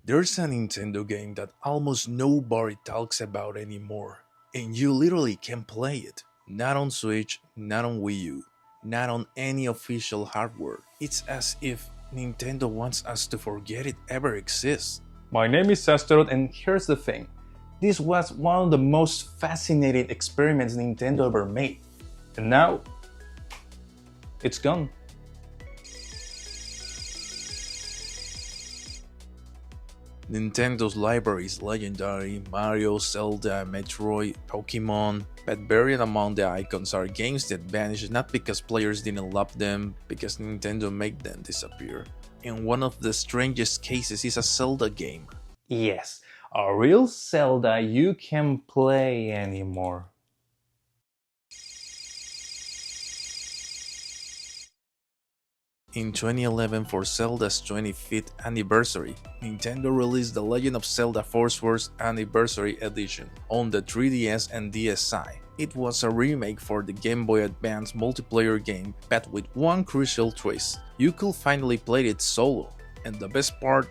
There's a Nintendo game that almost nobody talks about anymore, and you literally can play it. Not on Switch, not on Wii U, not on any official hardware. It's as if Nintendo wants us to forget it ever exists. My name is Astaroth, and here's the thing. This was one of the most fascinating experiments Nintendo ever made. And now, it's gone. Nintendo's library is legendary: Mario, Zelda, Metroid, Pokemon, but buried among the icons are games that vanished not because players didn't love them, because Nintendo made them disappear. And one of the strangest cases is a Zelda game. Yes, a real Zelda you can play anymore. In 2011, for Zelda's 25th anniversary, Nintendo released The Legend of Zelda Force Wars Anniversary Edition on the 3DS and DSi. It was a remake for the Game Boy Advance multiplayer game, but with one crucial twist: you could finally play it solo, and the best part,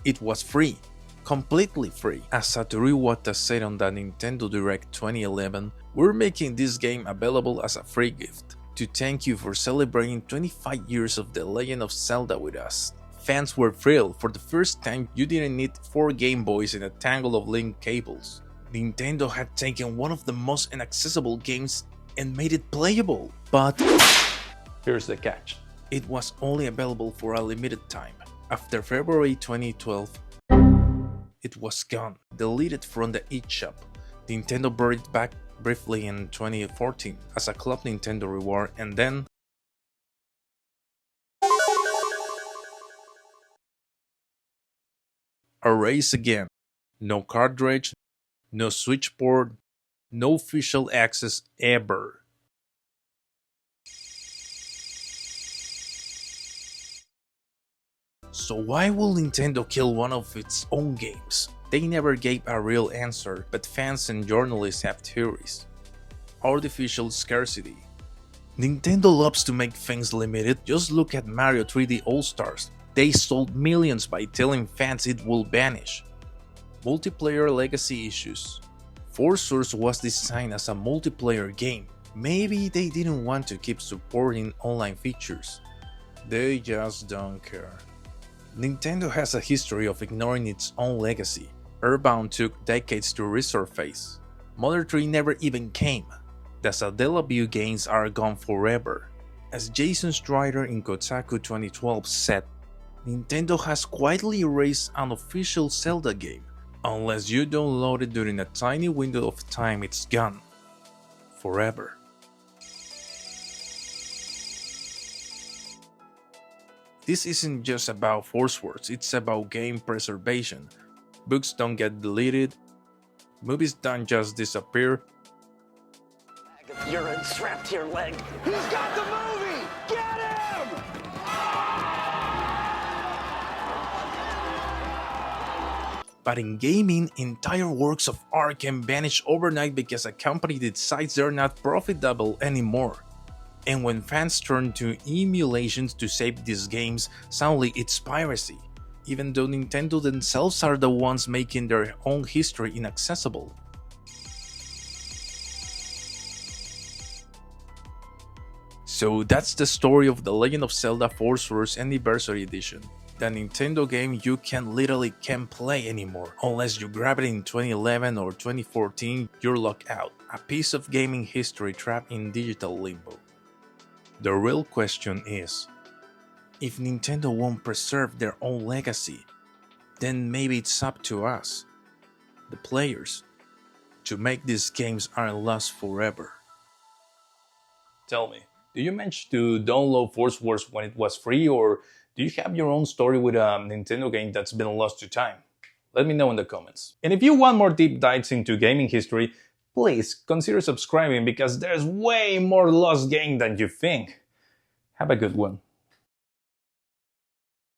it was free. Completely free. As Satoru Iwata said on the Nintendo Direct 2011, "We're making this game available as a free gift to thank you for celebrating 25 years of The Legend of Zelda with us." Fans were thrilled. For the first time, you didn't need 4 Game Boys and a tangle of link cables. Nintendo had taken one of the most inaccessible games and made it playable. But here's the catch. It was only available for a limited time. After February 2012, it was gone, deleted from the eShop. Nintendo brought it back briefly in 2014 as a Club Nintendo reward, and then erased again. No cartridge, no Switch port, no official access ever. So why will Nintendo kill one of its own games? They never gave a real answer, but fans and journalists have theories. Artificial scarcity. Nintendo loves to make things limited. Just look at Mario 3D All-Stars. They sold millions by telling fans it will vanish. Multiplayer legacy issues. Force Wars was designed as a multiplayer game. Maybe they didn't want to keep supporting online features. They just don't care. Nintendo has a history of ignoring its own legacy. Earthbound took decades to resurface. Mother 3 never even came. The Zelda View games are gone forever. As Jason Strider in Kotaku 2012 said, Nintendo has quietly erased an official Zelda game. Unless you download it during a tiny window of time, it's gone. Forever. This isn't just about Force Wars, it's about game preservation. Books don't get deleted, movies don't just disappear. Urine strapped to your leg. He's got the movie! Get him! But in gaming, entire works of art can vanish overnight because a company decides they're not profitable anymore. And when fans turn to emulations to save these games, suddenly it's piracy, even though Nintendo themselves are the ones making their own history inaccessible. So that's the story of The Legend of Zelda Force Wars Anniversary Edition. The Nintendo game you can't play anymore. Unless you grab it in 2011 or 2014, you're locked out. A piece of gaming history trapped in digital limbo. The real question is, if Nintendo won't preserve their own legacy, then maybe it's up to us, the players, to make these games aren't lost forever. Tell me, do you manage to download Force Wars when it was free, or do you have your own story with a Nintendo game that's been lost to time? Let me know in the comments. And if you want more deep dives into gaming history, please consider subscribing because there's way more lost game than you think. Have a good one.